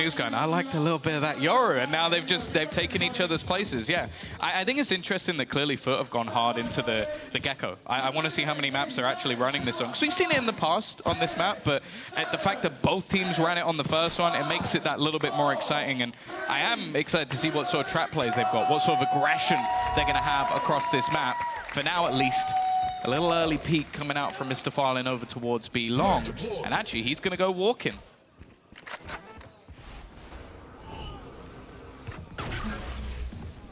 was going, I liked a little bit of that Yoru, and now they've taken each other's places. Yeah, I think it's interesting that clearly FUT have gone hard into the Gecko. I want to see how many maps they're actually running this on, because we've seen it in the past on this map, but the fact that both teams ran it on the first one, it makes it that little bit more exciting, and I am excited to see what sort of trap plays they've got, what sort of aggression they're going to have across this map. For now, at least, a little early peek coming out from Mr. Farlin over towards B long, and actually he's going to go walking.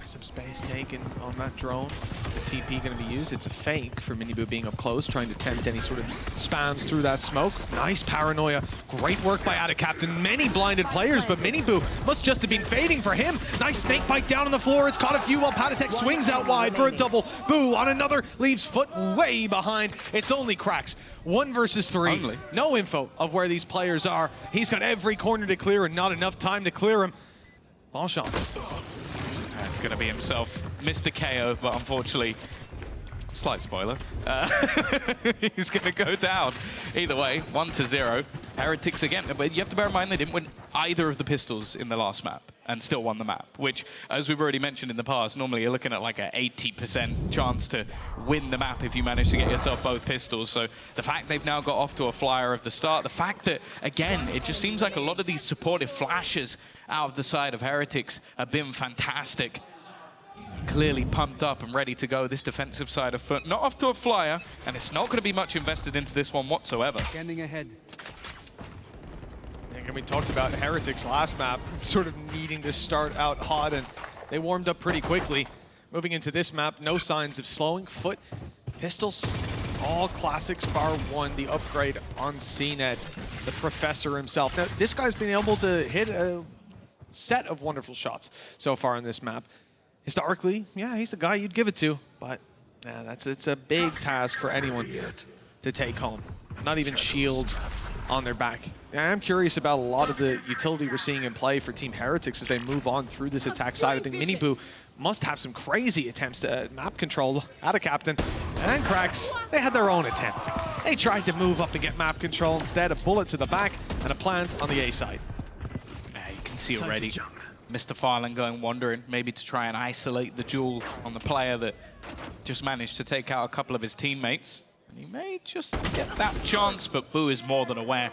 Some space taken on that drone. The TP going to be used. It's a fake for Miniboo being up close, trying to tempt any sort of spams through that smoke. Nice paranoia. Great work by Captain. Many blinded players, but Miniboo must just have been fading for him. Nice snake bite down on the floor. It's caught a few while Patatek swings out wide for a double. Boo on another, leaves FUT way behind. It's only cracks. 1 versus 3. Only. No info of where these players are. He's got every corner to clear and not enough time to clear him. Ball shots. That's going to be himself. Mr. KO, but unfortunately, slight spoiler, he's going to go down. Either way, 1-0. Heretics again, but you have to bear in mind they didn't win either of the pistols in the last map and still won the map, which, as we've already mentioned in the past, normally you're looking at like an 80% chance to win the map if you manage to get yourself both pistols. So the fact they've now got off to a flyer of the start, the fact that, again, it just seems like a lot of these supportive flashes out of the side of Heretics have been fantastic. Clearly pumped up and ready to go. This defensive side of FUT not off to a flyer, and it's not going to be much invested into this one whatsoever. Standing ahead. And we talked about Heretics last map, sort of needing to start out hot, and they warmed up pretty quickly. Moving into this map, no signs of slowing. FUT, pistols, all classics bar one, the upgrade on CNED, the professor himself. Now, this guy's been able to hit a set of wonderful shots so far on this map. Historically, yeah, he's the guy you'd give it to, but yeah, it's a big task for anyone to take home. Not even shields on their back. Yeah, I'm curious about a lot of the utility we're seeing in play for Team Heretics as they move on through this attack side. I think Miniboo must have some crazy attempts to map control out of Captain. And Cracks, they had their own attempt. They tried to move up and get map control. Instead, a bullet to the back and a plant on the A side. Yeah, you can see already Mr. Farlin going wandering, maybe to try and isolate the duel on the player that just managed to take out a couple of his teammates. And he may just get that chance, but Boo is more than aware.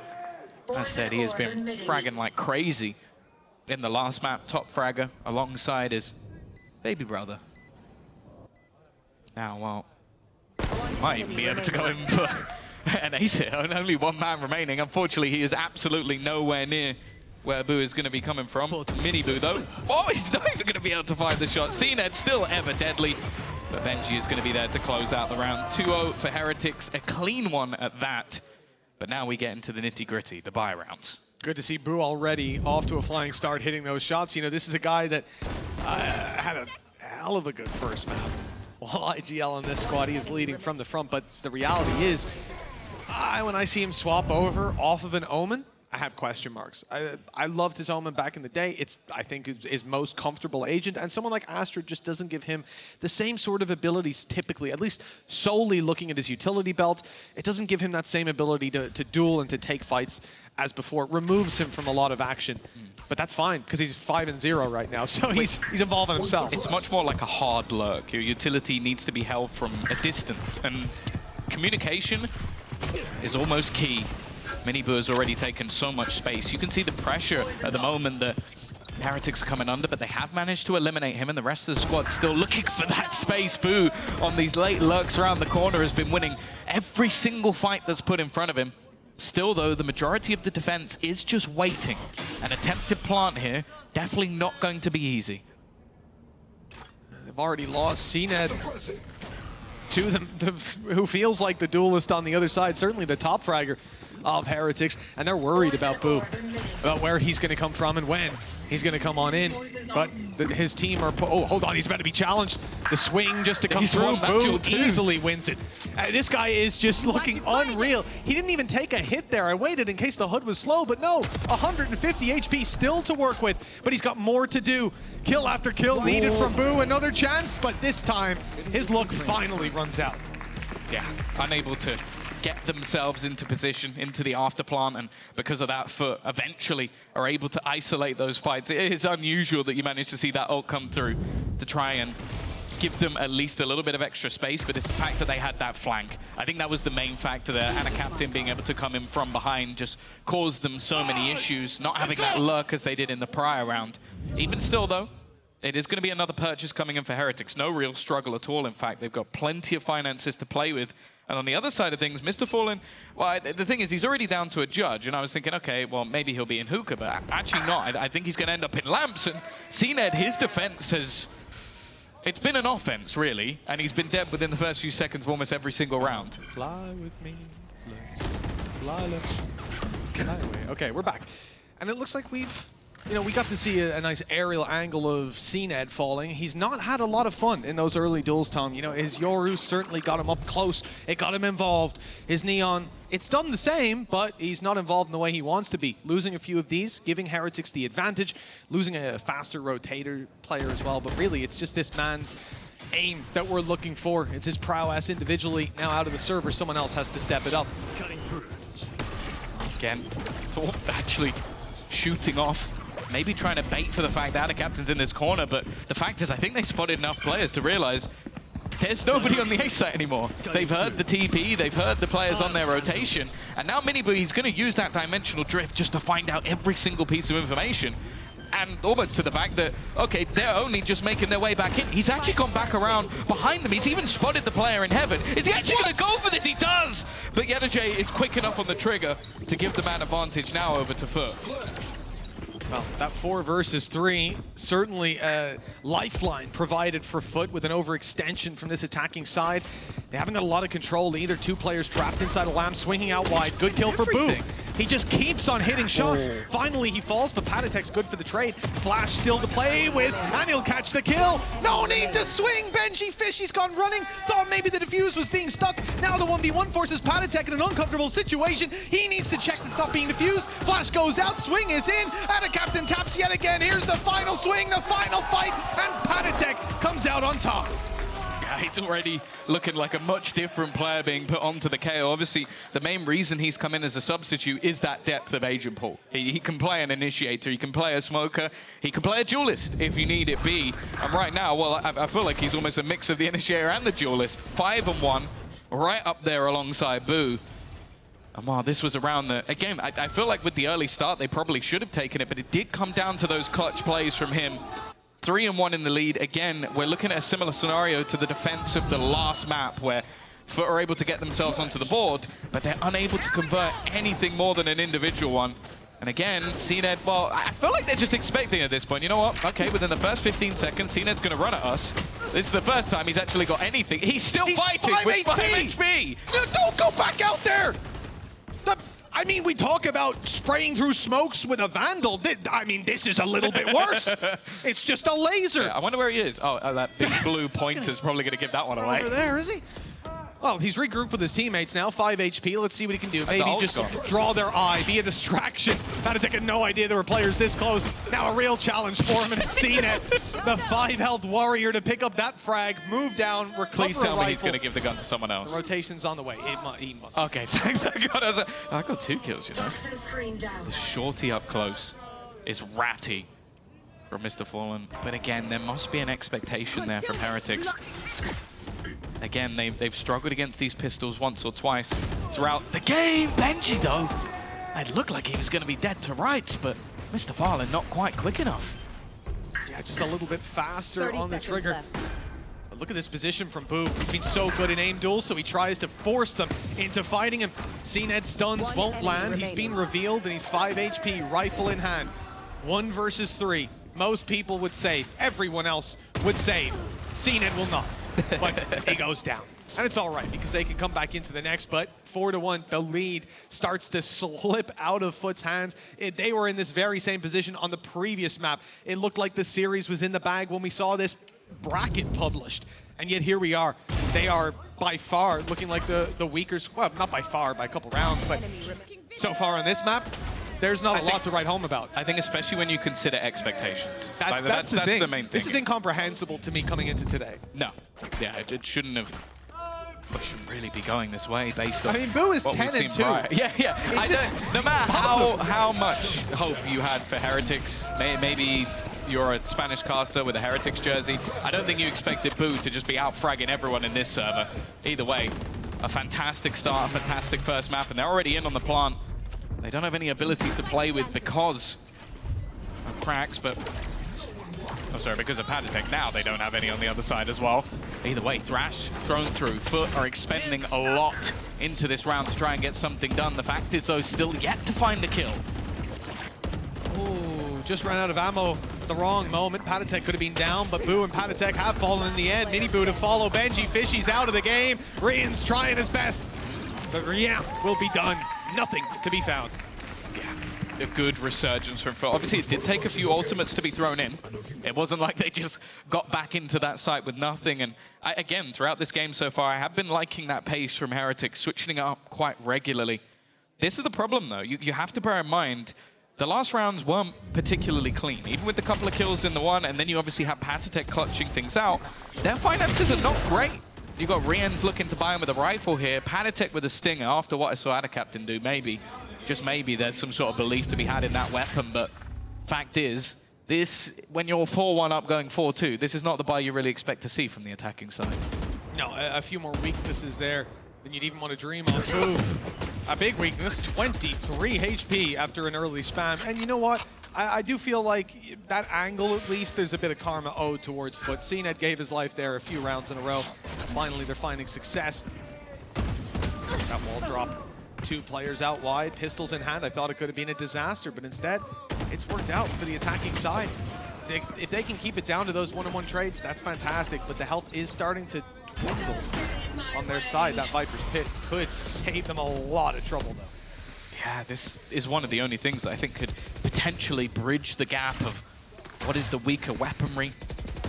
As I said, he has been fragging like crazy in the last map, top fragger, alongside his baby brother. Now, well, might even be able to go in for an ace here. Only one man remaining. Unfortunately, he is absolutely nowhere near where Boo is going to be coming from. Miniboo, though. Oh, he's not even going to be able to find the shot. CNED still ever deadly. But Benji is going to be there to close out the round. 2-0 for Heretics. A clean one at that. But now we get into the nitty-gritty, the buy rounds. Good to see Boo already off to a flying start, hitting those shots. You know, this is a guy that had a hell of a good first map. While IGL on this squad, he is leading from the front. But the reality is, when I see him swap over off of an Omen, I have question marks. I loved his Omen back in the day. It's, I think, his most comfortable agent, and someone like Astra just doesn't give him the same sort of abilities typically, at least solely looking at his utility belt. It doesn't give him that same ability to duel and to take fights as before. It removes him from a lot of action. But that's fine, because he's 5-0 right now, so he's involving himself. It's much more like a hard lurk. Your utility needs to be held from a distance, and communication is almost key. Miniboo has already taken so much space. You can see the pressure at the moment that Heretics are coming under, but they have managed to eliminate him, and the rest of the squad still looking for that space. Boo on these late lurks around the corner has been winning every single fight that's put in front of him. Still, though, the majority of the defense is just waiting. An attempted plant here, definitely not going to be easy. They've already lost CNED to them, who feels like the duelist on the other side, certainly the top fragger of Heretics, and they're worried about Boo, about where he's going to come from and when he's going to come on in. But his team are... Oh, hold on, he's about to be challenged. The swing just to come through. Boo easily wins it. This guy is just looking unreal. He didn't even take a hit there. I waited in case the HUD was slow, but no, 150 HP still to work with, but he's got more to do. Kill after kill needed from Boo. Another chance, but this time his luck finally runs out. Yeah, unable to get themselves into position, into the after plant, and because of that, FUT eventually are able to isolate those fights. It is unusual that you manage to see that ult come through to try and give them at least a little bit of extra space, but it's the fact that they had that flank. I think that was the main factor there, and a captain being able to come in from behind just caused them so many issues, not having that lurk as they did in the prior round. Even still, though, it is going to be another purchase coming in for Heretics. No real struggle at all, in fact. They've got plenty of finances to play with. And on the other side of things, Mr. Fallen, well, the thing is, he's already down to a judge. And I was thinking, okay, well, maybe he'll be in hookah, but actually not. I think he's going to end up in lamps. And CNED, his defense has... It's been an offense, really. And he's been dead within the first few seconds of almost every single round. Fly with me, let's fly, let's fly away. Okay, we're back. And it looks like we've... You know, we got to see a nice aerial angle of CNED falling. He's not had a lot of fun in those early duels, Tom. You know, his Yoru certainly got him up close. It got him involved. His Neon, it's done the same, but he's not involved in the way he wants to be. Losing a few of these, giving Heretics the advantage, losing a faster rotator player as well. But really, it's just this man's aim that we're looking for. It's his prowess individually. Now out of the server, someone else has to step it up. Cutting through. Again, actually shooting off. Maybe trying to bait for the fact that a captain's in this corner, but the fact is I think they spotted enough players to realize there's nobody on the A site anymore. They've heard the TP, they've heard the players on their rotation, and now Minibui's going to use that dimensional drift just to find out every single piece of information. And almost to the fact that, okay, they're only just making their way back in. He's actually gone back around behind them. He's even spotted the player in heaven. Is he actually going to go for this? He does! But Yedajay is quick enough on the trigger to give the man advantage now over to FUT. Well, that 4 versus 3, certainly a lifeline provided for FUT with an overextension from this attacking side. They haven't got a lot of control either. 2 players trapped inside a lamp, swinging out wide. Good kill for Boo. He just keeps on hitting shots. Finally, he falls, but Patatek's good for the trade. Flash still to play with, and he'll catch the kill. No need to swing. Benji Fish, he's gone running. Thought maybe the defuse was being stuck. Now the 1v1 forces Patatek in an uncomfortable situation. He needs to check it's not being defused. Flash goes out, swing is in, and a captain taps yet again. Here's the final swing, the final fight, and Patatek comes out on top. He's already looking like a much different player being put onto the KO. Obviously, the main reason he's come in as a substitute is that depth of agent pool. He can play an initiator, he can play a smoker, he can play a duelist if you need it be. And right now, well, I feel like he's almost a mix of the initiator and the duelist. 5-1, right up there alongside Boo. And while this was around the... Again, I feel like with the early start, they probably should have taken it, but it did come down to those clutch plays from him. 3-1 in the lead. Again, we're looking at a similar scenario to the defense of the last map where FUT are able to get themselves onto the board, but they're unable to convert anything more than an individual one. And again, CNED, well, I feel like they're just expecting at this point, you know what? Okay, within the first 15 seconds, CNED's going to run at us. This is the first time he's actually got anything. He's still fighting with 5 HP. No, don't go back out there. I mean, we talk about spraying through smokes with a Vandal. I mean, this is a little bit worse. It's just a laser. Yeah, I wonder where he is. Oh, that big blue pointer's probably going to give that one away. Over there, is he? Well, he's regrouped with his teammates now, 5 HP. Let's see what he can do. Maybe just draw their eye, be a distraction. Patatek had no idea there were players this close. Now a real challenge for him, and it's CNED, the 5 health warrior, to pick up that frag, move down, recover. Please tell me rifle. he's going to give the gun to someone else. The rotation's on the way. He must. Okay, thank God. I got 2 kills, you know. The shorty up close is ratty from Mr. Fallen. But again, there must be an expectation there from Heretics. Again, they've struggled against these pistols once or twice throughout the game. Benji, though, it looked like he was going to be dead to rights, but Mr. Fallen not quite quick enough. Yeah, just a little bit faster on the trigger. But look at this position from Boo. He's been so good in aim duels, so he tries to force them into fighting him. CNED stuns won't land. He's been revealed, and he's 5 HP, rifle in hand. 1 versus 3. Most people would save. Everyone else would save. CNED will not. But he goes down. And it's all right, because they can come back into the next, but 4-1, the lead starts to slip out of FUT's hands. They were in this very same position on the previous map. It looked like the series was in the bag when we saw this bracket published. And yet here we are. They are by far looking like the weaker squad. Well, not by far, by a couple rounds, but so far on this map, there's not a lot to write home about. I think especially when you consider expectations. That's the thing. The main thing. This is incomprehensible to me coming into today. No. Yeah, it shouldn't have. We shouldn't really be going this way based on. I mean, Boo is what we've 10 and seen 2. prior. Yeah. I don't, no matter how much hope you had for Heretics, maybe you're a Spanish caster with a Heretics jersey, I don't think you expected Boo to just be out fragging everyone in this server. Either way, a fantastic start, a fantastic first map, and they're already in on the plant. They don't have any abilities to play with because of cracks, but because of Paditech. Now they don't have any on the other side as well. Either way, Thrash thrown through. FUT are expending a lot into this round to try and get something done. The fact is, though, still yet to find a kill. Ooh, just ran out of ammo at the wrong moment. Paditech could have been down, but Boo and Paditech have fallen in the end. Miniboo to follow. Benji Fishy's out of the game. Rian's trying his best, but Rian will be done. Nothing to be found. A good resurgence from FUT. Obviously, it did take a few ultimates to be thrown in. It wasn't like they just got back into that site with nothing. And again, throughout this game so far, I have been liking that pace from Heretics, switching it up quite regularly. This is the problem, though. You have to bear in mind, the last rounds weren't particularly clean. Even with the couple of kills in the one, and then you obviously have Paditech clutching things out, their finances are not great. You got Rian's looking to buy him with a rifle here, Paditech with a stinger after what I saw Adacaptain do, maybe. Just maybe there's some sort of belief to be had in that weapon, but fact is, this, when you're 4-1 up going 4-2, this is not the buy you really expect to see from the attacking side. No, a few more weaknesses there than you'd even want to dream of. Ooh, a big weakness, 23 HP after an early spam. And you know what? I do feel like that angle, at least, there's a bit of karma owed towards FUT. CNED gave his life there a few rounds in a row. Finally, they're finding success. That wall drop. 2 players out wide, pistols in hand. I thought it could have been a disaster, but instead, it's worked out for the attacking side. If they can keep it down to those one-on-one trades, that's fantastic, but the health is starting to dwindle on their side. That Viper's Pit could save them a lot of trouble, though. Yeah, this is one of the only things that I think could potentially bridge the gap of what is the weaker weaponry.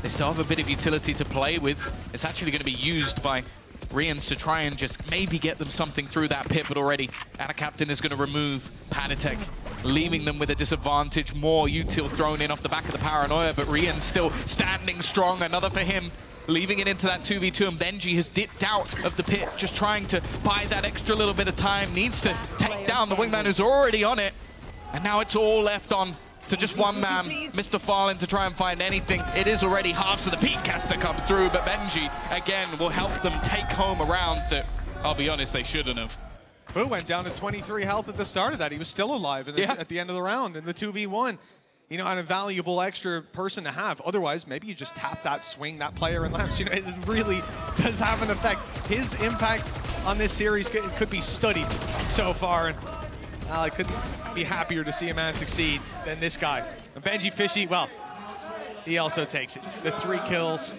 They still have a bit of utility to play with. It's actually going to be used by Rians to try and just maybe get them something through that pit, but already Adacaptain is going to remove Paditech, leaving them with a disadvantage. More util thrown in off the back of the paranoia, but Rian's still standing strong. Another for him, leaving it into that 2v2, and Benji has dipped out of the pit, just trying to buy that extra little bit of time. Needs to take down the wingman who's already on it, and now it's all left on to just one man, Mr. Fallen, to try and find anything. It is already half, so the peak has to come through, but Benji, again, will help them take home a round that, I'll be honest, they shouldn't have. Boo went down to 23 health at the start of that. He was still alive at the end of the round in the 2v1. You know, and a valuable extra person to have. Otherwise, maybe you just tap that, swing that player and lamps. You know, it really does have an effect. His impact on this series could be studied so far. And I couldn't be happier to see a man succeed than this guy. And Benji Fishy, well, he also takes it. The 3 kills.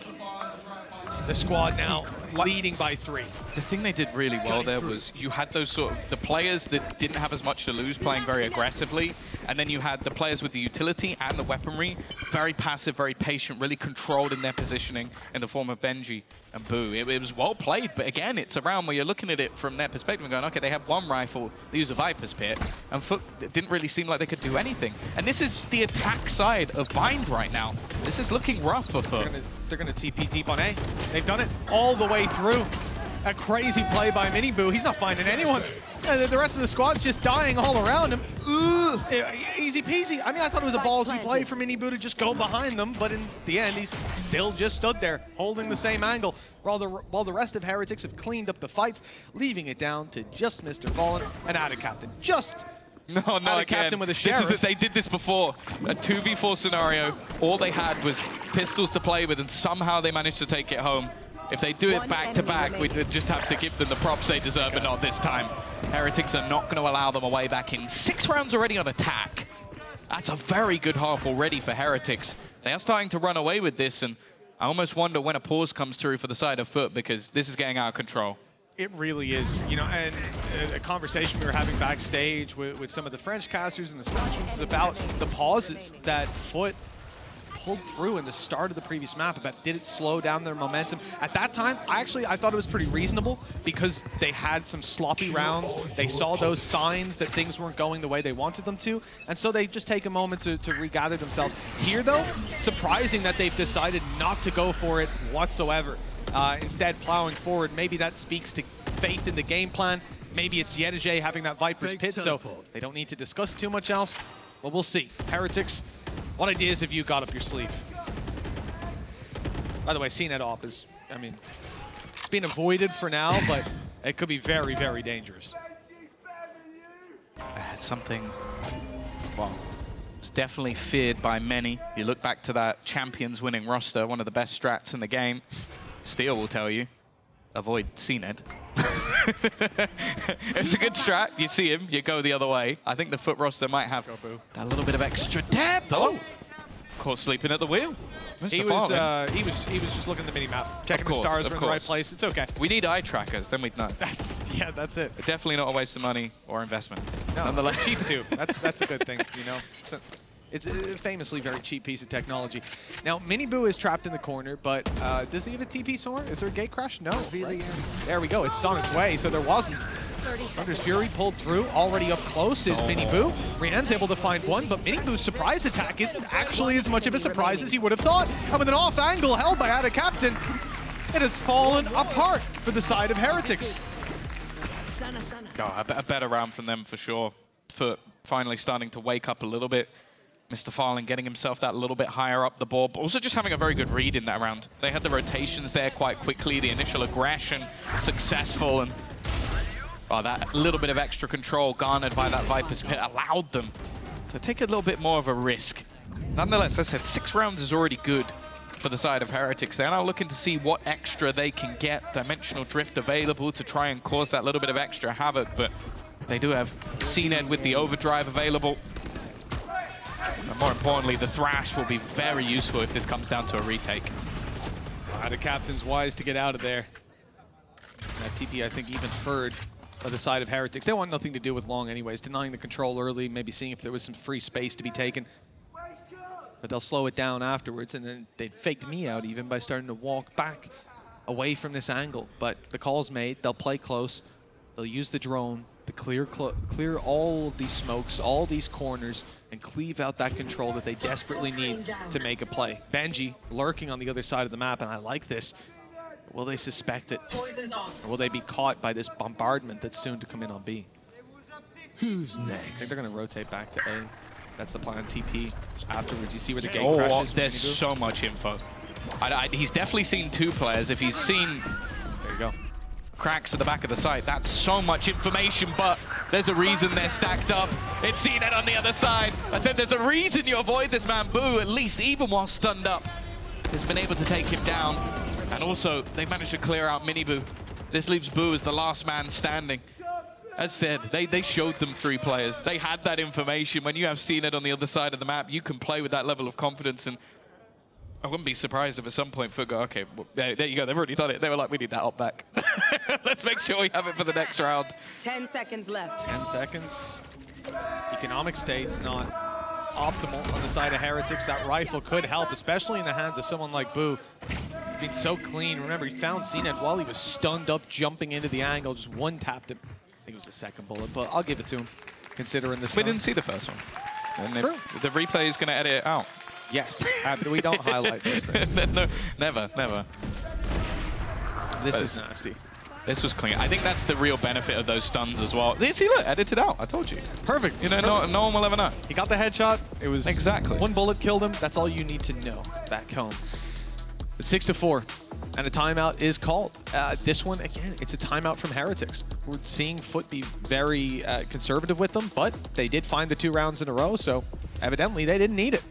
The squad now leading by 3. The thing they did really well there was you had those sort of the players that didn't have as much to lose playing very aggressively, and then you had the players with the utility and the weaponry, very passive, very patient, really controlled in their positioning in the form of Benji and Boo. It was well played, but again, it's a round where you're looking at it from their perspective and going, okay, they have 1 rifle, they use a Viper's Pit, and FUT didn't really seem like they could do anything. And this is the attack side of Bind right now. This is looking rough for FUT. They're gonna TP deep on A. They've done it all the way through. A crazy play by Miniboo. He's not finding anyone. And the rest of the squad's just dying all around him. Ooh, easy peasy. I mean, I thought it was a ballsy play for Miniboo to just go behind them, but in the end, he's still just stood there, holding the same angle, while the rest of Heretics have cleaned up the fights, leaving it down to just Mr. Fallen and Adacaptain. Just Adacaptain with a sheriff. They did this before. A 2v4 scenario. All they had was pistols to play with, and somehow they managed to take it home. If they do it back-to-back, we'd just have to give them the props they deserve, but not this time. Heretics are not going to allow them away back in. 6 rounds already on attack. That's a very good half already for Heretics. They are starting to run away with this, and I almost wonder when a pause comes through for the side of FUT, because this is getting out of control. It really is, you know, and a conversation we were having backstage with some of the French casters and the Spanish ones was about the pauses that FUT pulled through in the start of the previous map. About did it slow down their momentum? At that time, I thought it was pretty reasonable because they had some sloppy rounds. They saw those signs that things weren't going the way they wanted them to, and so they just take a moment to regather themselves. Here, though, surprising that they've decided not to go for it whatsoever. instead plowing forward. Maybe that speaks to faith in the game plan. Maybe it's Yedige having that Viper's Pit, so they don't need to discuss too much else. Well, we'll see. Heretics, what ideas have you got up your sleeve? By the way, CNET op is, I mean, it's been avoided for now, but it could be very, very dangerous. It's something, well, it's definitely feared by many. You look back to that Champions winning roster, one of the best strats in the game. Steel will tell you, avoid CNED. It's a good strat. You see him, you go the other way. I think the FUT roster might have that little bit of extra depth. Oh, caught sleeping at the wheel. He was just looking at the mini map, checking the stars are in the right place. It's okay. We need eye trackers, then we'd know. That's it. Definitely not a waste of money or investment. No, nonetheless, cheap too. That's a good thing, you know. So, it's a famously very cheap piece of technology. Now, Miniboo is trapped in the corner, but does he have a TP somewhere? Is there a gate crash? No. Right? There we go. It's on its way, so there wasn't. Thunder's Fury pulled through. Already up close is Miniboo. Rian's able to find one, but Miniboo's surprise attack isn't actually as much of a surprise as he would have thought. And with an off angle held by Ada Captain, it has fallen apart for the side of Heretics. God, a better round from them for sure. FUT finally starting to wake up a little bit. Mr. Farland getting himself that little bit higher up the board, but also just having a very good read in that round. They had the rotations there quite quickly, the initial aggression successful, and that little bit of extra control garnered by that Viper's Pit allowed them to take a little bit more of a risk. Nonetheless, as I said, 6 rounds is already good for the side of Heretics. They're now looking to see what extra they can get. Dimensional Drift available to try and cause that little bit of extra havoc, but they do have CNED with the overdrive available. And more importantly, the Thrash will be very useful if this comes down to a retake. The Captain's wise to get out of there. That TP, I think, even furred by the side of Heretics. They want nothing to do with long anyways, denying the control early, maybe seeing if there was some free space to be taken. But they'll slow it down afterwards, and then they'd faked me out even by starting to walk back away from this angle. But the call's made, they'll play close, they'll use the drone to clear all of these smokes, all these corners, and cleave out that control that they desperately need to make a play. Benji lurking on the other side of the map, and I like this. Will they suspect it? Or will they be caught by this bombardment that's soon to come in on B? Who's next? I think they're going to rotate back to A. That's the plan. TP afterwards. You see where the gate crashes? There's so much info. He's definitely seen 2 players. If he's seen... There you go. Cracks at the back of the site. That's so much information, but there's a reason they're stacked up. It's CNED on the other side. I said there's a reason you avoid this man. Boo, at least even while stunned up, has been able to take him down. And also, they managed to clear out Miniboo. This leaves Boo as the last man standing. As said, they showed them 3 players. They had that information. When you have CNED on the other side of the map, you can play with that level of confidence, and I wouldn't be surprised if at some point FUT go, okay, well, there you go, they've already done it. They were like, we need that up back. Let's make sure we have it for the next round. 10 seconds left. 10 seconds. Economic state's not optimal on the side of Heretics. That rifle could help, especially in the hands of someone like Boo. Being so clean. Remember, he found CNED while he was stunned up, jumping into the angle, just one-tapped him. I think it was the second bullet, but I'll give it to him, considering this. We didn't see the first one. And the replay is going to edit it out. Yes, we don't highlight those things. No, never. This is nasty. This was clean. I think that's the real benefit of those stuns as well. See, look, edited out. I told you. Perfect. You know, no one will ever know. He got the headshot. It was exactly 1 bullet killed him. That's all you need to know back home. It's 6-4, and a timeout is called. This one, again, it's a timeout from Heretics. We're seeing FUT be very conservative with them, but they did find the 2 rounds in a row, so evidently they didn't need it.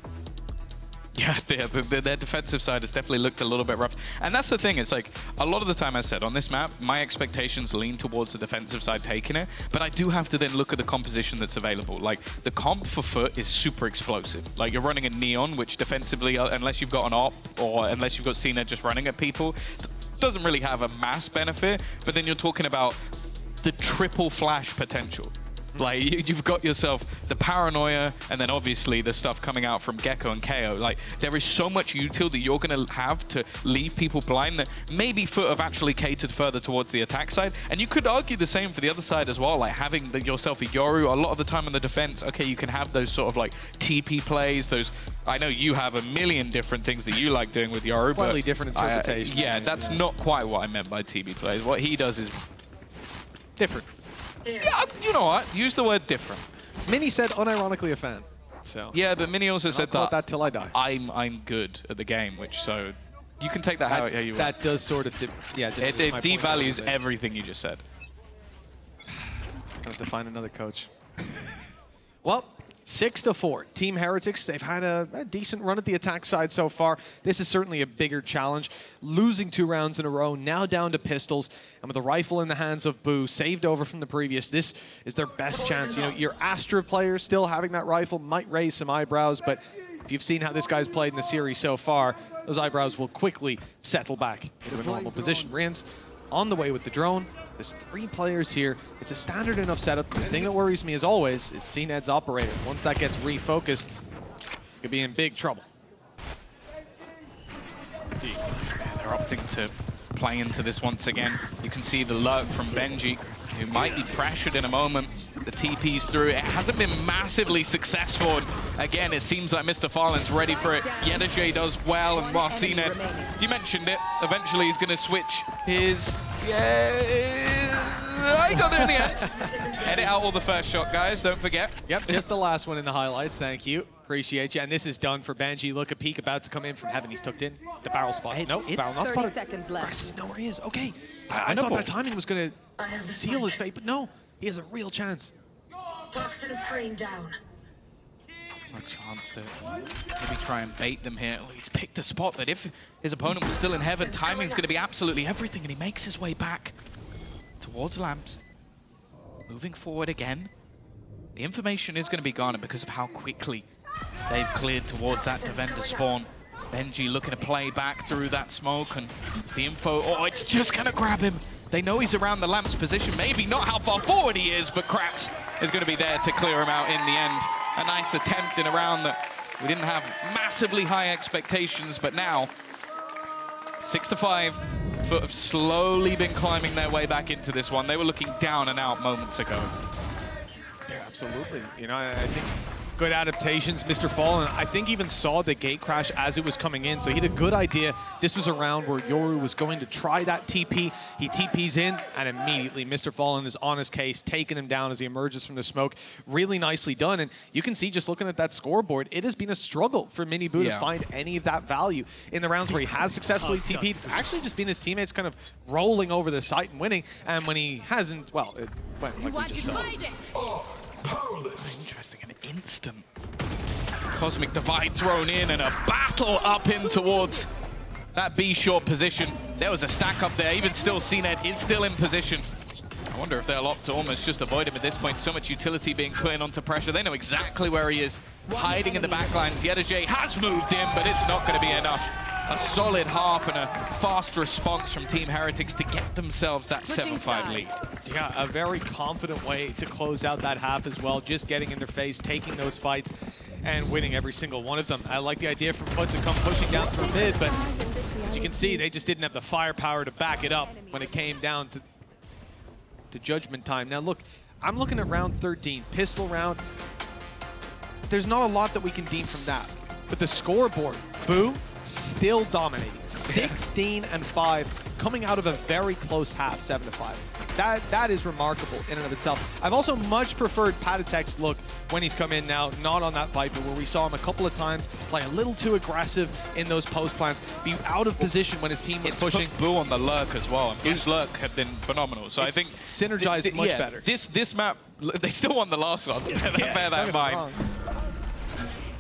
Yeah, their defensive side has definitely looked a little bit rough. And that's the thing, it's like, a lot of the time I said, on this map, my expectations lean towards the defensive side taking it, but I do have to then look at the composition that's available. Like, the comp for FUT is super explosive. Like, you're running a Neon, which defensively, unless you've got an op, or unless you've got CNED just running at people, doesn't really have a mass benefit, but then you're talking about the triple flash potential. Like, you've got yourself the paranoia, and then obviously the stuff coming out from Gecko and KO. Like, there is so much util that you're going to have to leave people blind that maybe FUT have actually catered further towards the attack side. And you could argue the same for the other side as well, like having yourself a Yoru. A lot of the time in the defense, okay, you can have those sort of like TP plays, those... I know you have a million different things that you like doing with Yoru, Slightly but different interpretation. yeah, that's not quite what I meant by TP plays. What he does is... Different. Yeah, you know what? Use the word different. Mini said unironically a fan. So Yeah, but Minnie also said call it that till I die. I'm good at the game, which so you can take that how you want. That does sort of, It my point devalues a little bit. everything you just said. I have to find another coach. Well, 6-4. Team Heretics, they've had a decent run at the attack side so far. This is certainly a bigger challenge. Losing 2 rounds in a row, now down to pistols, and with a rifle in the hands of Boo, saved over from the previous, this is their best chance. You know, your Astra player still having that rifle might raise some eyebrows, but if you've seen how this guy's played in the series so far, those eyebrows will quickly settle back into a normal position. Rian's on the way with the drone. There's 3 players here. It's a standard enough setup. The thing that worries me, as always, is CNED's operator. Once that gets refocused, could be in big trouble. They're opting to play into this once again. You can see the lurk from Benji, who might be pressured in a moment. The TP's through. It hasn't been massively successful. And again, it seems like Mr. Farland's ready for it. Yedajay does well, and while CNED, you mentioned it, eventually he's going to switch his... Yeah, he got there in the end. Edit out all the first shot, guys, don't forget. Yep, just the last one in the highlights. Thank you. Appreciate you. And this is done for Benji. Look at Peek about to come in from heaven. He's tucked in. The barrel spot. Nope, barrel not 30 spotted. seconds left. Grax doesn't know where he is. Okay. I thought that timing was going to seal his fate, but no. He has a real chance. Toxin screen down. A chance to maybe try and bait them here. He's picked a spot that if his opponent was still in heaven, timing's going to be absolutely everything, and he makes his way back towards Lamps. Moving forward again. The information is going to be garnered because of how quickly they've cleared towards that defender spawn. Benji looking to play back through that smoke, and the info, oh, it's just going to grab him. They know he's around the Lamps position, maybe not how far forward he is, but Krax is going to be there to clear him out in the end. A nice attempt in a round that we didn't have massively high expectations, but now 6-5. FUT have slowly been climbing their way back into this one. They were looking down and out moments ago. Yeah, absolutely. You know, I think good adaptations. Mr. Fallen, I think, even saw the gate crash as it was coming in, so he had a good idea. This was a round where Yoru was going to try that TP. He TPs in, and immediately Mr. Fallen is on his case, taking him down as he emerges from the smoke. Really nicely done, and you can see just looking at that scoreboard, it has been a struggle for Mini Boo to find any of that value. In the rounds where he has successfully TP'd, it's actually just been his teammates kind of rolling over the site and winning, and when he hasn't, well, it went like we just saw. Interesting, an instant Cosmic Divide thrown in and a battle up in towards that B short position. There was a stack up there, even still CNED is still in position. I wonder if they'll opt to almost just avoid him at this point. So much utility being put in onto pressure. They know exactly where he is, hiding in the backlines. Yedajay has moved in, but it's not going to be enough. A solid half and a fast response from Team Heretics to get themselves that 7-5 lead. Yeah, a very confident way to close out that half as well. Just getting in their face, taking those fights, and winning every single one of them. I like the idea for FUT to come pushing down through mid, but as you can see, they just didn't have the firepower to back it up when it came down to judgment time. Now look, I'm looking at round 13, pistol round. There's not a lot that we can deem from that, but the scoreboard, Boo, still dominating. 16-5, coming out of a very close half, 7-5. That is remarkable in and of itself. I've also much preferred Patatek's look when he's come in now, not on that Viper, where we saw him a couple of times play a little too aggressive in those post plants, be out of position when his team was pushing. Put Boo on the lurk as well, and Boo's lurk had been phenomenal. So It's I think synergized much better. This map, they still won the last one. Bear that in mind.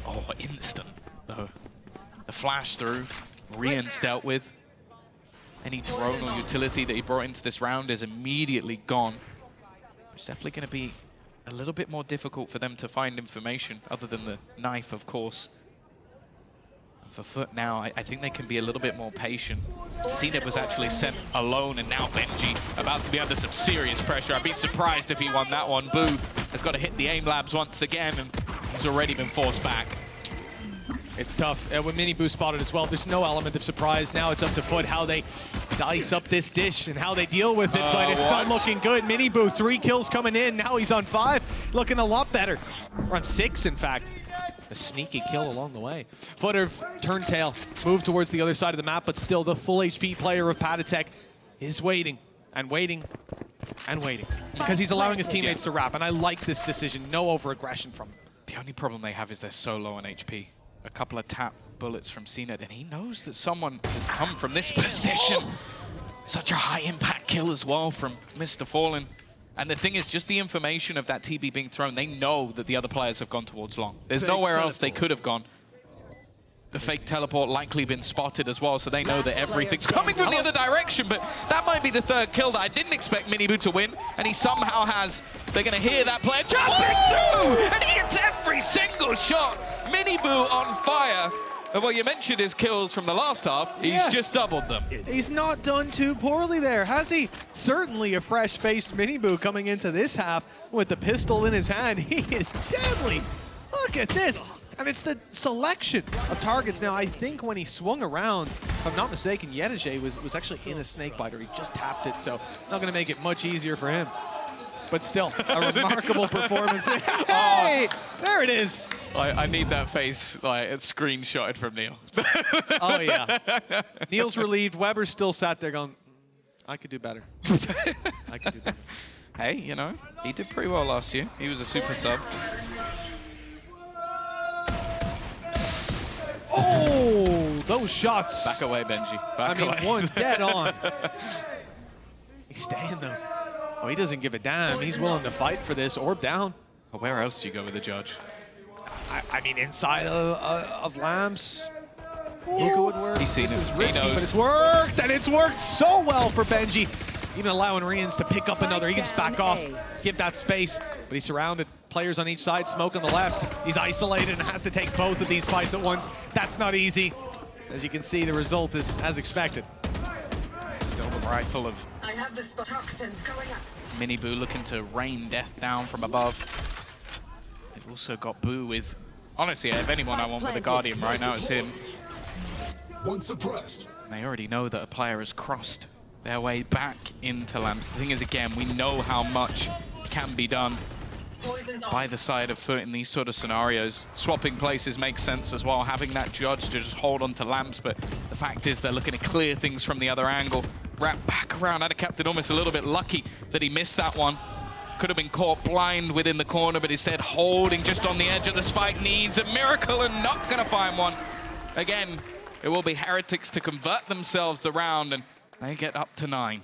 Oh, instant though. The flash through, Rian's dealt with. Any drone or utility that he brought into this round is immediately gone. It's definitely going to be a little bit more difficult for them to find information, other than the knife, of course. For FUT now, I think they can be a little bit more patient. CNED was actually sent alone, and now Benji about to be under some serious pressure. I'd be surprised if he won that one. Boo has got to hit the aim labs once again, and he's already been forced back. It's tough. When Miniboo spotted as well, there's no element of surprise. Now it's up to FUT how they dice up this dish and how they deal with it, but it's not looking good. Miniboo, 3 kills coming in. Now he's on 5, looking a lot better. Or on 6, in fact. A sneaky kill along the way. FUT have turned tail, moved towards the other side of the map, but still the full HP player of Patatek is waiting and waiting and waiting because he's allowing his teammates to wrap, and I like this decision. No over-aggression from him. The only problem they have is they're so low on HP. A couple of tap bullets from CNET, and he knows that someone has come from this position. Such a high impact kill as well from Mr. Fallen. And the thing is, just the information of that TB being thrown, they know that the other players have gone towards long. There's nowhere else they could have gone. The fake teleport likely been spotted as well, so they know that everything's coming from the other direction, but that might be the 3rd kill that I didn't expect Miniboo to win, and he somehow has. They're going to hear that player jumping through, and he hits every single shot. Miniboo on fire. And what you mentioned his kills from the last half, he's just doubled them. He's not done too poorly there, has he? Certainly a fresh-faced Miniboo coming into this half with the pistol in his hand. He is deadly. Look at this. And it's the selection of targets. Now, I think when he swung around, if I'm not mistaken, Yedije was actually in a snakebite, or he just tapped it, so not going to make it much easier for him. But still, a remarkable performance. Hey, there it is. I need that face screenshotted from Neil. Oh, yeah. Neil's relieved. Weber's still sat there going, I could do better. I could do better. Hey, you know, he did pretty well last year. He was a super sub. Oh, those shots. Back away, Benji. Back away. One dead on. He's staying, though. Oh, he doesn't give a damn. He's willing to fight for this. Orb down. Well, where else do you go with the judge? I mean, inside of Lamps. Luka would work. He's seen this it. is risky, He knows. but it's worked, and it's worked so well for Benji. Even allowing Rians to pick up another. He can just back off, give that space, but he's surrounded. Players on each side, smoke on the left. He's isolated and has to take both of these fights at once. That's not easy. As you can see, the result is as expected. Still the rifle of I have the spot. Toxins going up. Miniboo looking to rain death down from above. They've also got Boo with, honestly, if anyone I want with a Guardian right now, it's him. One suppressed. And they already know that a player has crossed their way back into Lamps. The thing is, again, we know how much can be done by the side of FUT in these sort of scenarios. Swapping places makes sense as well, having that judge to just hold on to Lamps, but the fact is they're looking to clear things from the other angle. Wrap back around. Had a captain almost a little bit lucky that he missed that one. Could have been caught blind within the corner, but instead holding just on the edge of the spike. Needs a miracle and not gonna find one. Again, it will be Heretics to convert themselves the round, and they get up to 9.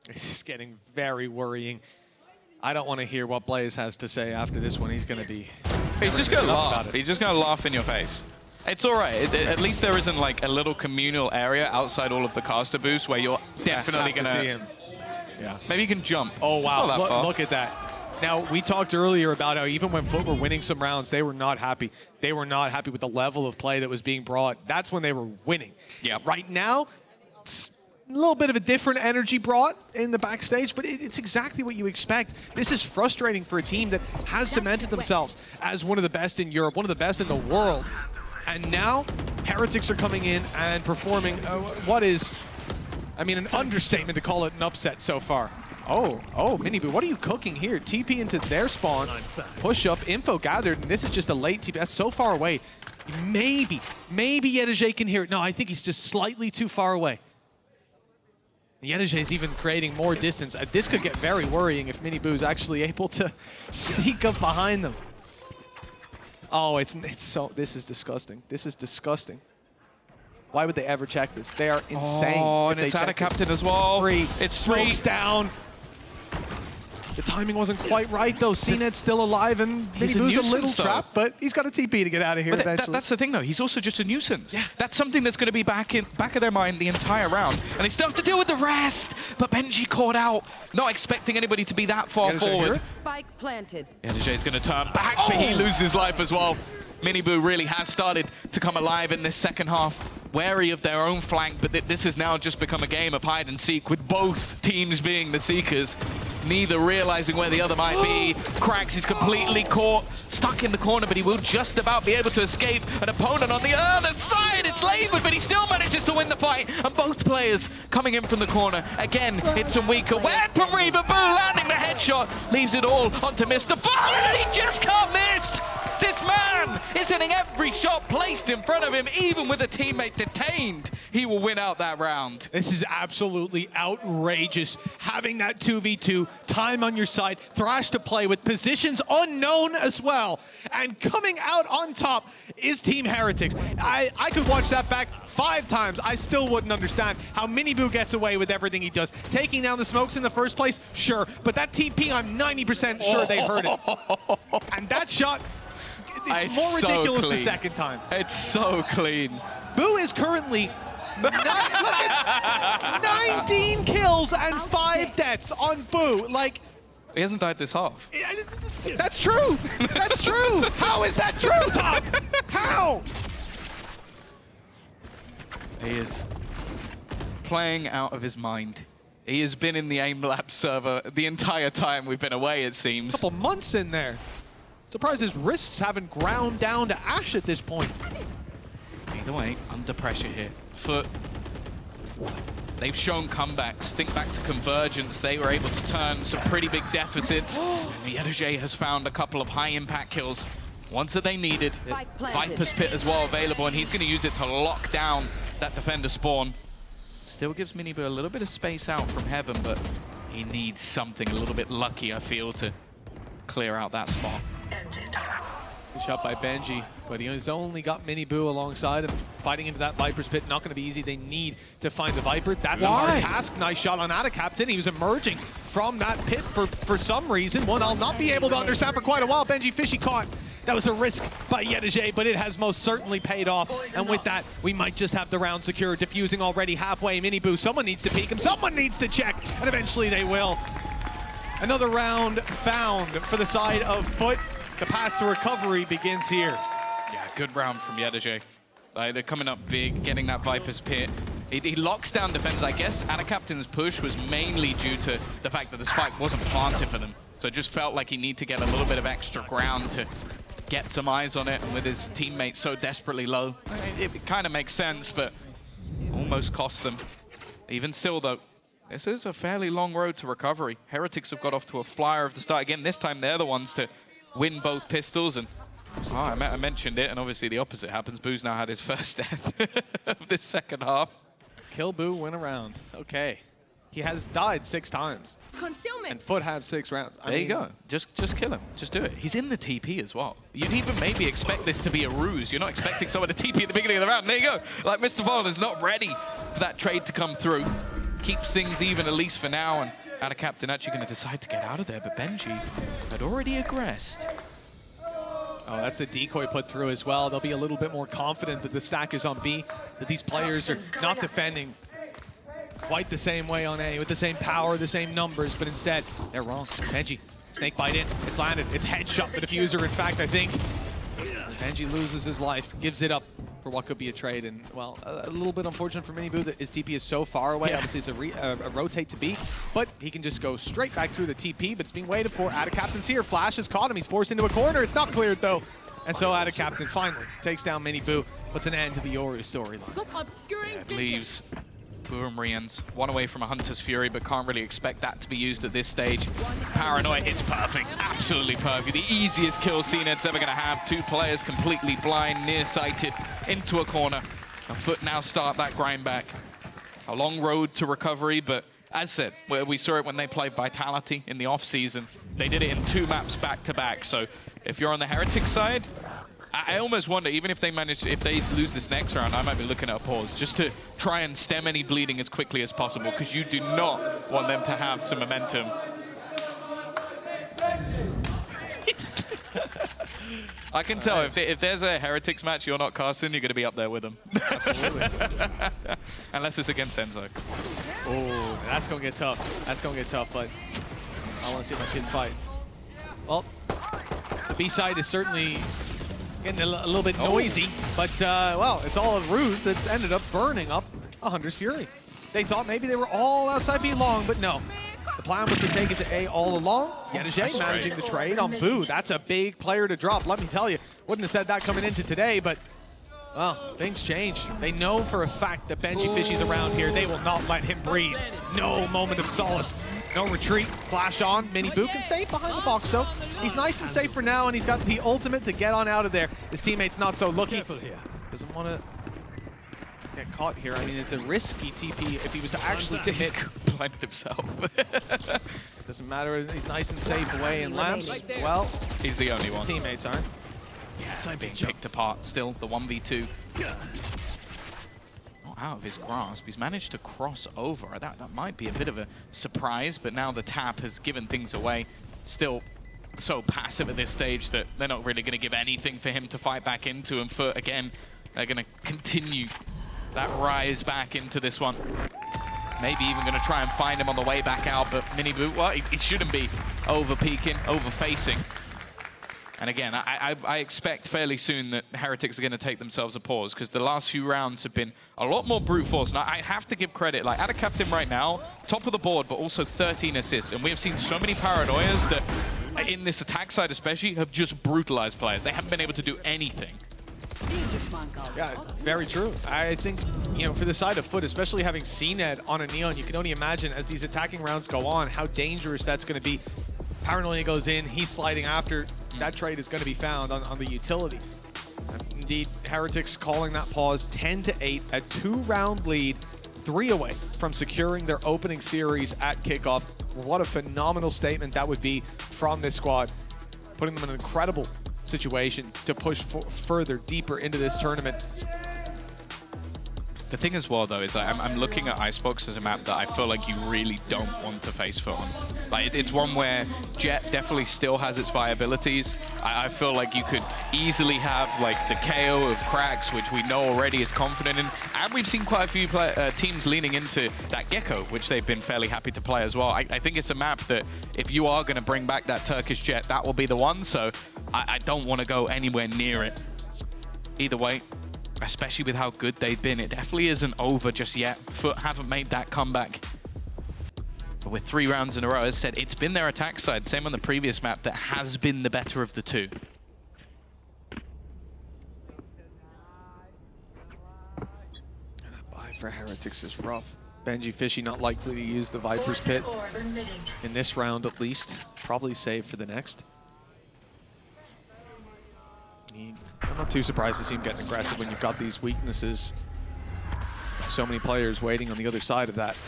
This is getting very worrying. I don't want to hear what Blaze has to say after this one. He's going to be... He's just going to laugh. He's just going to laugh in your face. It's all right. At least there isn't like a little communal area outside all of the caster booths where you're definitely going to see him. Yeah. Maybe you can jump. Oh, wow. It's not that far. Look at that. Now, we talked earlier about how even when FUT were winning some rounds, they were not happy. They were not happy with the level of play that was being brought. That's when they were winning. Yeah. Right now, it's a little bit of a different energy brought in the backstage, but it's exactly what you expect. This is frustrating for a team that has cemented themselves as one of the best in Europe, one of the best in the world. And now, Heretics are coming in and performing what is, I mean, an understatement to call it an upset so far. Oh, Miniboo, what are you cooking here? TP into their spawn, push up, info gathered, and this is just a late TP. That's so far away. Maybe Yedije can hear it. No, I think he's just slightly too far away. Yedije is even creating more distance. This could get very worrying if Miniboo is actually able to sneak up behind them. Oh, it's so, this is disgusting. This is disgusting. Why would they ever check this? They are insane. Oh, and it's out of captain as well. It's smokes down. The timing wasn't quite right, though. CNET's still alive, and Miniboo's a little trapped, but he's got a TP to get out of here eventually. That's the thing, though. He's also just a nuisance. Yeah. That's something that's going to be back of their mind the entire round, and they still have to deal with the rest. But Benji caught out, not expecting anybody to be that far forward. Spike planted. Yedije's going to turn back, but he loses life as well. Miniboo really has started to come alive in this second half. Wary of their own flank, but this has now just become a game of hide and seek with both teams being the seekers. neither realizing where the other might be. Cracks is completely caught, stuck in the corner, but he will just about be able to escape an opponent on the other side. It's labored, but he still manages to win the fight. And both players coming in from the corner. Again, it's some weaker weaponry, but Boo landing the headshot leaves it all onto Mr. Fun, and he just can't miss. This man is hitting every shot placed in front of him, even with a teammate detained. He will win out that round. This is absolutely outrageous. Having that 2v2, time on your side, Thrash to play with positions unknown as well. And coming out on top is Team Heretics. I could watch that back 5 times. I still wouldn't understand how Miniboo gets away with everything he does. Taking down the smokes in the first place, sure. But that TP, I'm 90% sure they heard it. And that shot, it's more ridiculous the second time. It's so clean. Boo is currently 19 kills and 5 deaths on Boo. Like, he hasn't died this half. That's true. That's true. How is that true, Tom? How? He is playing out of his mind. He has been in the AIM Lab server the entire time we've been away, it seems. Couple months in there. Surprised his wrists haven't ground down to ash at this point. Either way, under pressure here. FUT, they've shown comebacks. Think back to Convergence. They were able to turn some pretty big deficits. And Yedajay has found a couple of high-impact kills. Ones that they needed. Viper's Pit as well available, and he's going to use it to lock down that defender spawn. Still gives Miniboo a little bit of space out from Heaven, but he needs something a little bit lucky, I feel, to clear out that spot. Good shot by Benji, but he's only got Miniboo alongside him. Fighting into that Viper's Pit, not going to be easy. They need to find the Viper. That's a hard task. Nice shot on AdaCaptain. He was emerging from that pit for some reason. One I'll not be able to understand for quite a while. Benji Fishy caught. That was a risk by Yedajay, but it has most certainly paid off. And with that, we might just have the round secured. Diffusing already halfway. Miniboo, someone needs to peek him. Someone needs to check, and eventually they will. Another round found for the side of FUT. The path to recovery begins here. Yeah, good round from Yedajay. They're coming up big, getting that Viper's Pit. He locks down defense. I guess AdaCaptain's push was mainly due to the fact that the spike wasn't planted for them. So it just felt like he needed to get a little bit of extra ground to get some eyes on it. And with his teammates so desperately low, it kind of makes sense, but almost cost them. Even still, though, this is a fairly long road to recovery. Heretics have got off to a flyer of the start. Again, this time they're the ones to win both pistols, and I mentioned it, and obviously the opposite happens. Boo's now had his first death of this second half. Kill Boo, win a round. Okay. He has died 6 times. Concealment. And FUT have 6 rounds. There you go. Just kill him. Just do it. He's in the TP as well. You'd even maybe expect this to be a ruse. You're not expecting someone to TP at the beginning of the round. There you go. Like, Mr. Vollen's not ready for that trade to come through. Keeps things even, at least for now, and AdaCaptain actually going to decide to get out of there, but Benji had already aggressed. Oh, that's the decoy put through as well. They'll be a little bit more confident that the stack is on B, that these players are not defending quite the same way on A, with the same power, the same numbers, but instead, they're wrong. Benji, snake bite in, it's landed, it's headshot the diffuser, in fact, I think. Benji loses his life, gives it up for what could be a trade, and, well, a little bit unfortunate for Miniboo that his TP is so far away. Yeah. Obviously, it's a rotate to B, but he can just go straight back through the TP, but it's being waited for. AdaCaptain's here. Flash has caught him. He's forced into a corner. It's not cleared, though. And so AdaCaptain finally takes down Miniboo, puts an end to the Yoru storyline. It leaves Boo and Rians one away from a Hunter's Fury, but can't really expect that to be used at this stage. Paranoia hits perfect, absolutely perfect. The easiest kill CNED's ever going to have. 2 players completely blind, nearsighted, into a corner. A FUT now start that grind back. A long road to recovery, but as said, we saw it when they played Vitality in the off-season. They did it in 2 maps back-to-back, so if you're on the Heretic side, I almost wonder, even if they lose this next round, I might be looking at a pause, just to try and stem any bleeding as quickly as possible, because you do not want them to have some momentum. I can tell, if there's a Heretics match you're not casting, you're going to be up there with them. Absolutely. Unless it's against Enzo. Oh, that's going to get tough. That's going to get tough, but I want to see my kids fight. Well, the B side is certainly getting a little bit noisy, but, well, it's all a ruse that's ended up burning up a Hunter's Fury. They thought maybe they were all outside B long, but no. The plan was to take it to A all along. Yetajay managing the trade on Boo. That's a big player to drop, let me tell you. Wouldn't have said that coming into today, but well, things change. They know for a fact that Benji Fishy's around here. They will not let him breathe. No moment of solace. No retreat. Flash on. Mini Boo can stay behind the box, though. He's nice and safe for now, and he's got the ultimate to get on out of there. His teammate's not so lucky. Doesn't want to get caught here. I mean, it's a risky TP if he was to actually commit. He's blinded himself. Doesn't matter. He's nice and safe away in lamps. Well, he's the only one. Teammates aren't. Being picked apart still, the 1v2. Not out of his grasp. He's managed to cross over. That might be a bit of a surprise, but now the tap has given things away. Still so passive at this stage that they're not really going to give anything for him to fight back into. And FUT, again, they're going to continue that rise back into this one. Maybe even going to try and find him on the way back out, but Mini Boo, well, it shouldn't be over-peaking, over-facing. And again, I expect fairly soon that Heretics are going to take themselves a pause, because the last few rounds have been a lot more brute force. Now, I have to give credit, like, Ada Captain right now, top of the board, but also 13 assists. And we have seen so many Paranoias that, in this attack side especially, have just brutalized players. They haven't been able to do anything. Yeah, very true. I think, you know, for the side of FUT, especially having CNED on a Neon, you can only imagine as these attacking rounds go on, how dangerous that's going to be. Paranoia goes in, he's sliding after. That trade is going to be found on the utility. Indeed, Heretics calling that pause 10-8, a 2-round lead, 3 away from securing their opening series at kickoff. What a phenomenal statement that would be from this squad, putting them in an incredible situation to push further, deeper into this tournament. The thing as well, though, is I'm looking at Icebox as a map that I feel like you really don't want to face FUT on. Like, it's one where Jet definitely still has its viabilities. I feel like you could easily have, like, the KO of Cracks, which we know already is confident in. And we've seen quite a few teams leaning into that Gecko, which they've been fairly happy to play as well. I think it's a map that if you are going to bring back that Turkish Jet, that will be the one. So I don't want to go anywhere near it. Either way, especially with how good they've been, it definitely isn't over just yet. FUT haven't made that comeback. But with 3 rounds in a row, as I said, it's been their attack side, same on the previous map, that has been the better of the two. That buy for Heretics is rough. Benji Fishy not likely to use the Viper's Pit in this round at least. Probably save for the next. I'm not too surprised to see him getting aggressive when you've got these weaknesses. So many players waiting on the other side of that.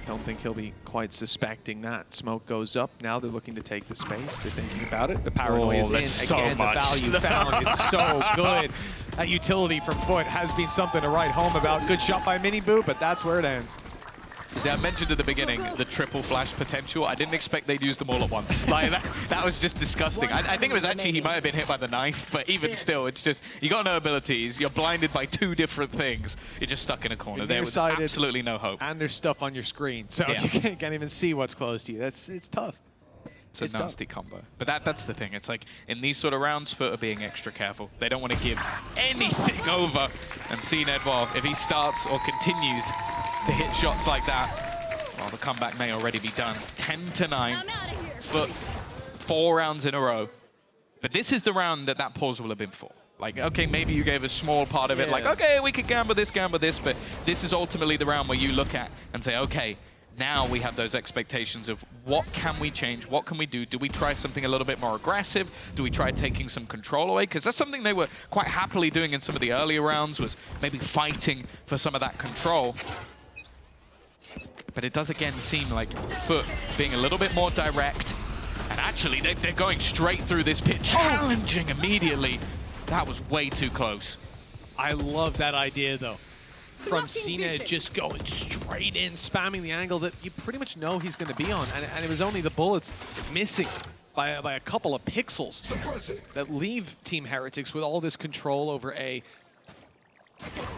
Don't think he'll be quite suspecting that. Smoke goes up. Now they're looking to take the space. They're thinking about it. The Paranoia is in. So again, much. The value found is so good. That utility from FUT has been something to write home about. Good shot by Mini Boo, but that's where it ends. See, I mentioned at the beginning the triple flash potential. I didn't expect they'd use them all at once. Like, that was just disgusting. I think it was actually he might have been hit by the knife, but even still, it's just, you got no abilities, you're blinded by 2 different things. You're just stuck in a corner. There was absolutely no hope. And there's stuff on your screen, so you can't even see what's close to you. It's tough. It's a nasty combo. But that's the thing. It's like, in these sort of rounds, FUT are being extra careful. They don't want to give anything over. And CNED, well, if he starts or continues to hit shots like that, well, the comeback may already be done. 10-9, FUT 4 rounds in a row. But this is the round that pause will have been for. Like, okay, maybe you gave a small part of it, like, okay, we could gamble this, but this is ultimately the round where you look at and say, okay, now we have those expectations of what can we change, what can we do? Do we try something a little bit more aggressive? Do we try taking some control away? Because that's something they were quite happily doing in some of the earlier rounds, was maybe fighting for some of that control. But it does again seem like FUT being a little bit more direct. And actually, they're going straight through this pit, challenging immediately. That was way too close. I love that idea, though. From CNED just going straight in, spamming the angle that you pretty much know he's going to be on. And it was only the bullets missing by a couple of pixels that leave Team Heretics with all this control over A.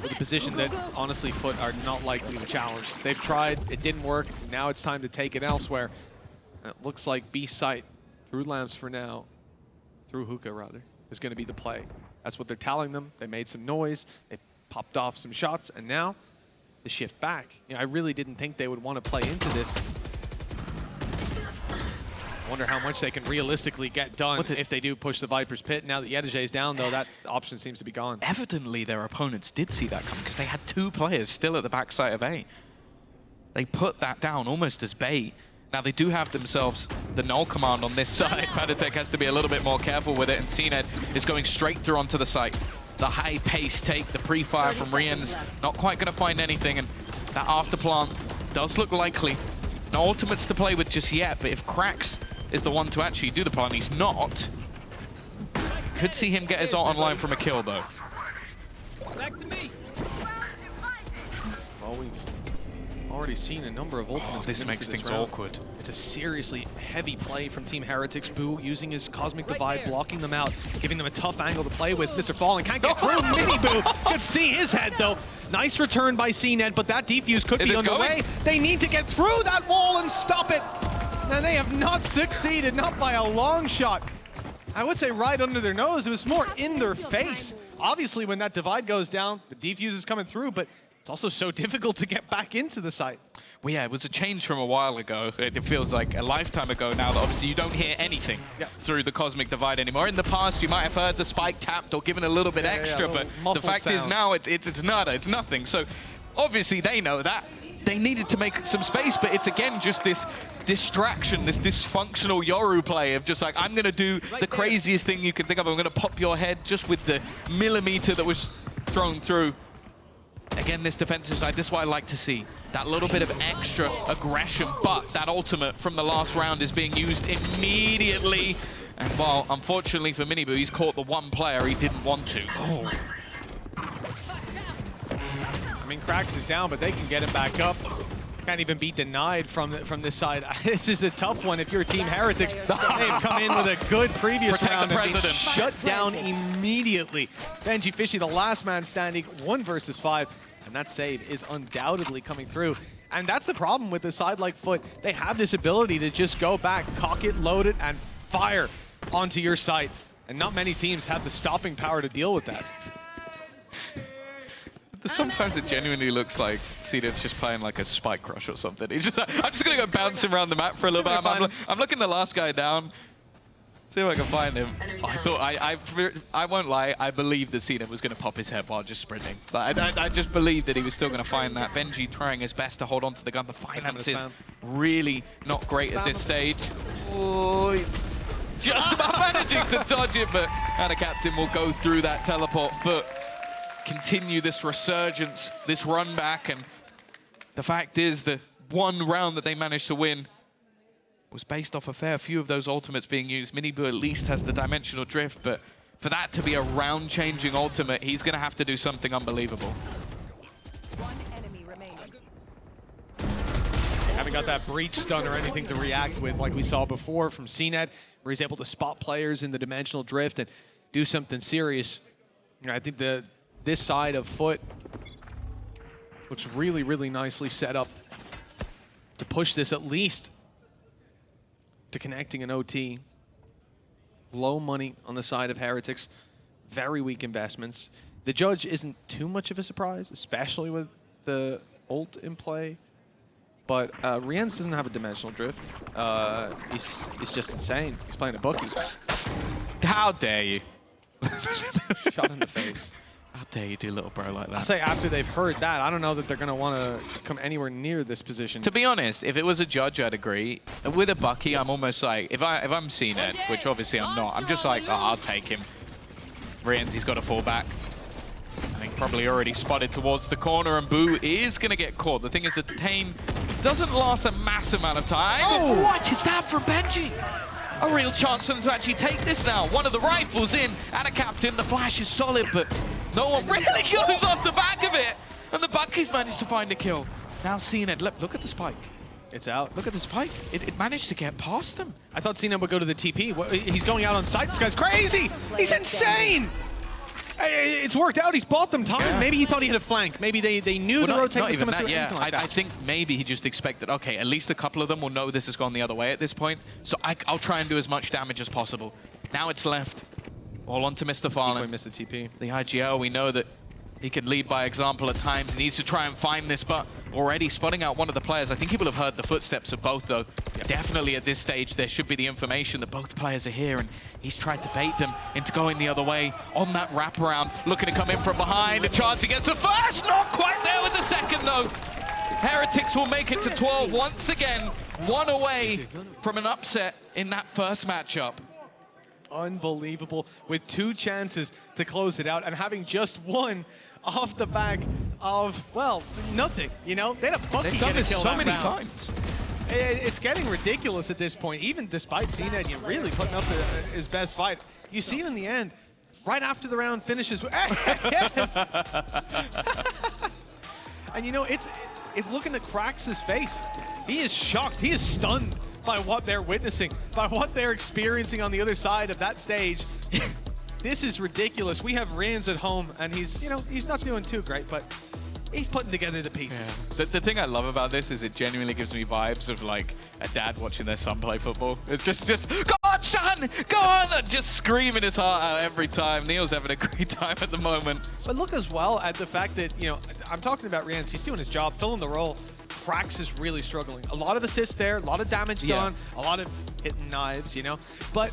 With a position that, honestly, FUT are not likely to challenge. They've tried, it didn't work. Now it's time to take it elsewhere. And it looks like B site, through lamps for now, through hookah rather, is going to be the play. That's what they're telling them. They made some noise. They popped off some shots, and now the shift back. You know, I really didn't think they would want to play into this I wonder how much they can realistically get done if they do push the Viper's Pit. Now that Yedege is down, though, that option seems to be gone. Evidently, their opponents did see that coming because they had 2 players still at the backside of A. They put that down almost as bait. Now, they do have themselves the null command on this side. Padatech has to be a little bit more careful with it, and CNED is going straight through onto the site. The high pace take, the pre-fire from Rian's not quite going to find anything, and that after plant does look likely. No ultimates to play with just yet, but if Krax is the one to actually do the plant, he's not. Could see him get his ult online from a kill, though. Back to me. Well, we've already seen a number of ultimates. This makes things awkward. It's a seriously heavy play from Team Heretics. Boo using his Cosmic Divide, blocking them out, giving them a tough angle to play with. Mr. Fallen can't get through. Mini Boo can see his head, though. Nice return by CNED, but that defuse could be on the way. They need to get through that wall and stop it. And they have not succeeded, not by a long shot. I would say right under their nose. It was more in their face. Obviously, when that divide goes down, the defuse is coming through, but it's also so difficult to get back into the site. Well, yeah, it was a change from a while ago. It feels like a lifetime ago now that obviously you don't hear anything through the Cosmic Divide anymore. In the past, you might have heard the spike tapped or given a little bit extra, but the fact is now it's nada, it's nothing. So obviously they know that. They needed to make some space, but it's again just this distraction, this dysfunctional Yoru play of just like, I'm going to do the craziest thing you can think of. I'm going to pop your head just with the millimeter that was thrown through. Again, this defensive side, this is what I like to see. That little bit of extra aggression, but that ultimate from the last round is being used immediately. And while, unfortunately for Miniboo, he's caught the one player he didn't want to. Oh. I mean, Krax is down, but they can get him back up. Can't even be denied from this side. This is a tough one if you're Team Heretics. They've come in with a good previous round and been shut down immediately. Benji Fishy, the last man standing, 1 versus 5, and that save is undoubtedly coming through. And that's the problem with a side like FUT. They have this ability to just go back, cock it, load it, and fire onto your site. And not many teams have the stopping power to deal with that. Sometimes it genuinely looks like Cedar's just playing like a Spike Rush or something. He's just like, I'm just going to go bouncing around the map for a little bit. I'm looking the last guy down. See if I can find him. Oh, I thought, I won't lie, I believed that Cedar was going to pop his head while just sprinting. But I just believed that he was still going to find that. Benji trying his best to hold on to the gun. The finances really not great at this stage. Oh, just about managing to dodge it, but Anna Captain will go through that teleport, but continue this resurgence, this run back, and the fact is the one round that they managed to win was based off a fair few of those ultimates being used. Miniboo at least has the dimensional drift, but for that to be a round-changing ultimate, he's going to have to do something unbelievable. One enemy remaining. They haven't got that breach stun or anything to react with like we saw before from CNED, where he's able to spot players in the dimensional drift and do something serious. I think this side of FUT looks really, really nicely set up to push this at least to connecting an OT. Low money on the side of Heretics. Very weak investments. The judge isn't too much of a surprise, especially with the ult in play. But Rienz doesn't have a dimensional drift. He's just insane. He's playing a bookie. How dare you? Shot in the face. How dare you do little bro like that? I'll say after they've heard that, I don't know that they're going to want to come anywhere near this position. To be honest, if it was a judge, I'd agree. With a Bucky, I'm almost like, if I'm CNED, which obviously I'm not, I'm just like, oh, I'll take him. Rienz, he's got to fall back. I think probably already spotted towards the corner, and Boo is going to get caught. The thing is, the detain doesn't last a mass amount of time. Oh, what is that for Benji? A real chance for them to actually take this now. One of the rifles in, and a captain. The flash is solid, but no one really goes off the back of it. And the Buckies managed to find a kill. Now CNED, look at the spike. It's out. Look at the spike. It managed to get past them. I thought CNED would go to the TP. He's going out on site. This guy's crazy. He's insane. It's worked out. He's bought them time. Yeah. Maybe he thought he had a flank. Maybe they knew the rotate was coming through. Yeah, like I think maybe he just expected, okay, at least a couple of them will know this has gone the other way at this point. So I'll try and do as much damage as possible. Now it's left. All onto Mr. Fallen. We missed the TP. The IGL, we know that He can lead by example at times. He needs to try and find this, but already spotting out one of the players. I think he will have heard the footsteps of both, though. Definitely at this stage, there should be the information that both players are here, and he's tried to bait them into going the other way on that wraparound, looking to come in from behind. A chance he gets the first, not quite there with the second, though. Heretics will make it to 12 once again, one away from an upset in that first matchup. Unbelievable, with 2 chances to close it out and having just one off the back of, well, nothing, you know? They had a Bucky They've done get a this kill so that many round. times. It's getting ridiculous at this point, even despite CNED really putting up his best fight. You see him in the end, right after the round finishes. Yes! And you know, it's looking at Krax's face. He is shocked, he is stunned by what they're witnessing, by what they're experiencing on the other side of that stage. This is ridiculous. We have Rians at home, and he's, you know, he's not doing too great, but he's putting together the pieces. Yeah. The thing I love about this is it genuinely gives me vibes of like a dad watching their son play football. It's just go on, son, go on, and just screaming his heart out every time. Neil's having a great time at the moment. But look as well at the fact that, you know, I'm talking about Rians. He's doing his job, filling the role. Krax is really struggling. A lot of assists there, a lot of damage done, a lot of hitting knives, you know. But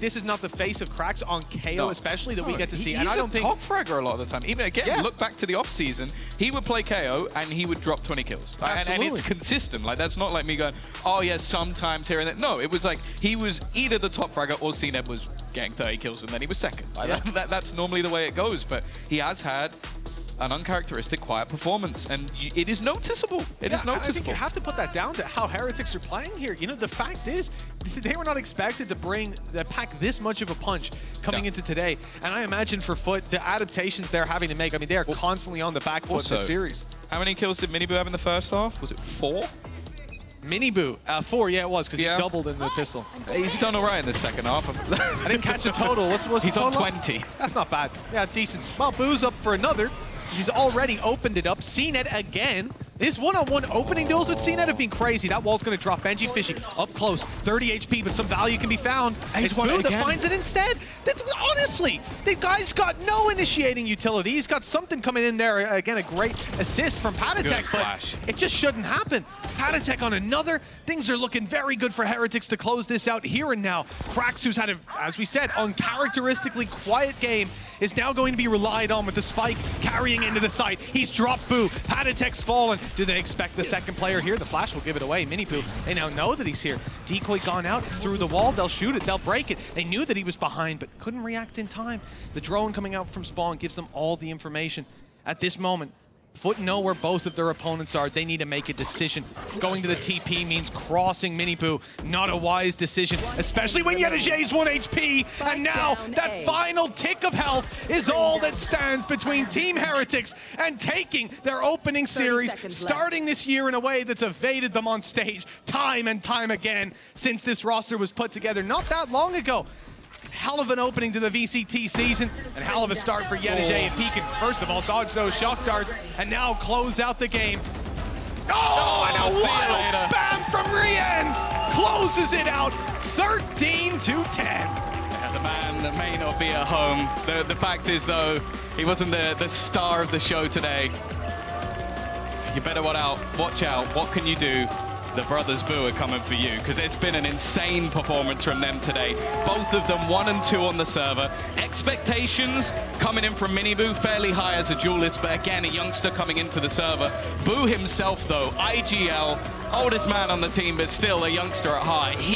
this is not the face of Krax on KO, especially that we get to see. He's and I don't think top fragger a lot of the time. Even again, look back to the off season, he would play KO and he would drop 20 kills. And it's consistent. Like that's not like me going, oh yeah, sometimes here and there. No, it was like he was either the top fragger or CNED was getting 30 kills and then he was second. Like that's normally the way it goes. But he has had an uncharacteristic quiet performance, and it is noticeable. It is noticeable. I think you have to put that down to how Heretics are playing here. You know, the fact is, they were not expected to pack this much of a punch coming into today. And I imagine for FUT, the adaptations they're having to make, I mean, they are constantly on the back foot in the series. How many kills did Miniboo have in the first half? Was it 4? Miniboo, 4, yeah, it was, because he doubled in the pistol. He's done all right in the second half. I didn't catch the total. What's He's the total? on 20. That's not bad. Yeah, decent. Well, Boo's up for another. He's already opened it up. CNED again. This one-on-one opening duels with CNED have been crazy. That wall's going to drop. Benji Fishy up close. 30 HP, but some value can be found. It's Boo that finds it instead. That's, honestly, the guy's got no initiating utility. He's got something coming in there. Again, a great assist from Patatek, but it just shouldn't happen. Patatek on another. Things are looking very good for Heretics to close this out here and now. Krax, who's had, as we said, uncharacteristically quiet game, is now going to be relied on with the spike carrying into the site. He's dropped Boo. Patatek's fallen. Do they expect the second player here? The flash will give it away. Miniboo, they now know that he's here. Decoy gone out. It's through the wall. They'll shoot it. They'll break it. They knew that he was behind, but couldn't react in time. The drone coming out from spawn gives them all the information. At this moment, FUT know where both of their opponents are. They need to make a decision. Going to the TP means crossing Miniboo. Not a wise decision, especially when Yedajay's 1 HP. And now that final tick of health is all that stands between Team Heretics and taking their opening series, starting this year in a way that's evaded them on stage time and time again since this roster was put together not that long ago. Hell of an opening to the VCT season, and hell of a start for Yedajay. If he can, first of all, dodge those shock darts, and now close out the game. Oh, wild spam from Rians! Closes it out, 13-10. Yeah, the man that may not be at home. The fact is, though, he wasn't the star of the show today. You better watch out. What can you do? The brothers Boo are coming for you, because it's been an insane performance from them today. Both of them 1 and 2 on the server. Expectations coming in from Miniboo fairly high as a duelist, but again, a youngster coming into the server. Boo himself, though, IGL, oldest man on the team, but still a youngster at heart.